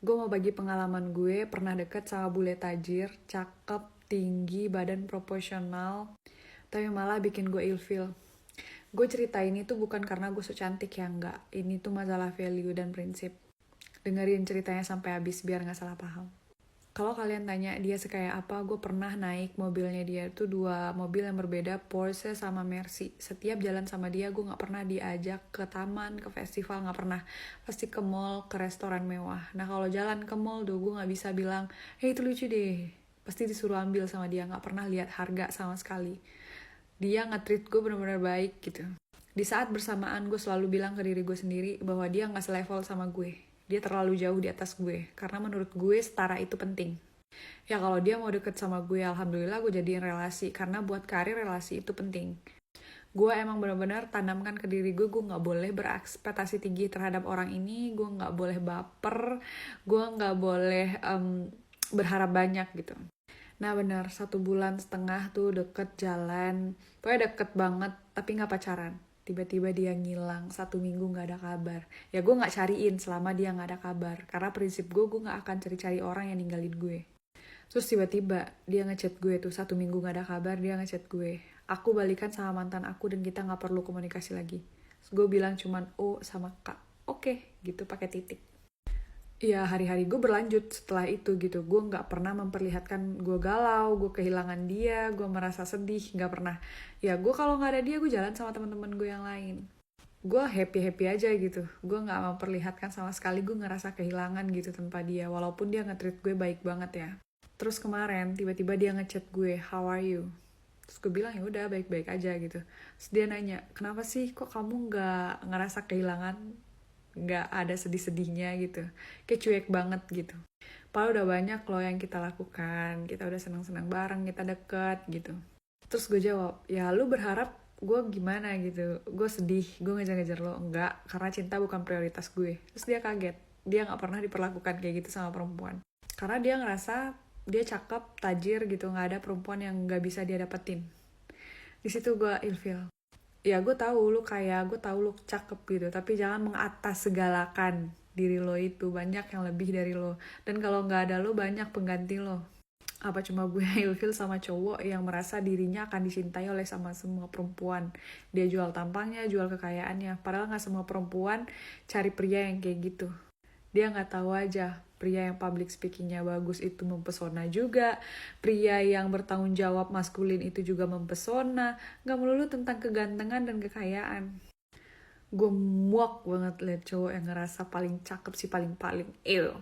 Gue mau bagi pengalaman gue pernah deket sama bule tajir, cakep, tinggi, badan proporsional, tapi malah bikin gue ilfeel. Gue cerita ini tuh bukan karena gue so cantik ya, enggak. Ini tuh masalah value dan prinsip. Dengerin ceritanya sampai habis biar gak salah paham. Kalau kalian tanya dia sekaya apa, gue pernah naik mobilnya dia tuh 2 mobil yang berbeda, Porsche sama Mercy. Setiap jalan sama dia, gue gak pernah diajak ke taman, ke festival, gak pernah. Pasti ke mall, ke restoran mewah. Nah kalau jalan ke mall tuh, gue gak bisa bilang, hey itu lucu deh. Pasti disuruh ambil sama dia, gak pernah lihat harga sama sekali. Dia nge-treat gue bener-bener baik gitu. Di saat bersamaan gue selalu bilang ke diri gue sendiri bahwa dia gak selevel sama gue. Dia terlalu jauh di atas gue, karena menurut gue setara itu penting. Ya kalau dia mau deket sama gue, alhamdulillah gue jadiin relasi, karena buat karir relasi itu penting. Gue emang benar-benar tanamkan ke diri gue gak boleh berekspektasi tinggi terhadap orang ini, gue gak boleh baper, gue gak boleh berharap banyak gitu. Nah benar, 1,5 bulan tuh deket jalan, pokoknya deket banget, tapi gak pacaran. Tiba-tiba dia ngilang, 1 minggu gak ada kabar. Ya gue gak cariin selama dia gak ada kabar, karena prinsip gue gak akan cari-cari orang yang ninggalin gue. Terus tiba-tiba dia ngechat gue tuh, 1 minggu gak ada kabar, dia ngechat gue. Aku balikan sama mantan aku dan kita gak perlu komunikasi lagi. Terus gue bilang cuman O sama K. Oke, gitu pakai titik. Ya hari-hari gue berlanjut setelah itu gitu. Gue gak pernah memperlihatkan gue galau, gue kehilangan dia, gue merasa sedih, gak pernah. Ya gue kalau gak ada dia, gue jalan sama teman-teman gue yang lain. Gue happy-happy aja gitu. Gue gak memperlihatkan sama sekali gue ngerasa kehilangan gitu tanpa dia. Walaupun dia nge-treat gue baik banget ya. Terus kemarin tiba-tiba dia ngechat gue, how are you? Terus gue bilang ya udah baik-baik aja gitu. Terus dia nanya, kenapa sih kok kamu gak ngerasa kehilangan? Gak ada sedih-sedihnya gitu, kayak cuek banget gitu. Padahal udah banyak loh yang kita lakukan, kita udah seneng-seneng bareng, kita deket gitu. Terus gue jawab, ya lu berharap gue gimana gitu, gue sedih, gue ngejar-ngejar lo. Enggak, karena cinta bukan prioritas gue. Terus dia kaget, dia gak pernah diperlakukan kayak gitu sama perempuan. Karena dia ngerasa dia cakep, tajir gitu, gak ada perempuan yang gak bisa dia dapetin. Di situ gue ilfeel. Ya gue tahu lu kaya, gue tahu lu cakep gitu, tapi jangan mengatas segalakan diri lo itu, banyak yang lebih dari lo. Dan kalau nggak ada lo, banyak pengganti lo. Apa cuma gue ilfil sama cowok yang merasa dirinya akan dicintai oleh sama semua perempuan. Dia jual tampangnya, jual kekayaannya, padahal nggak semua perempuan cari pria yang kayak gitu. Dia nggak tahu aja, pria yang public speakingnya bagus itu mempesona juga, pria yang bertanggung jawab maskulin itu juga mempesona, nggak melulu tentang kegantengan dan kekayaan. Gue muak banget liat cowok yang ngerasa paling cakep sih, paling-paling. Ew.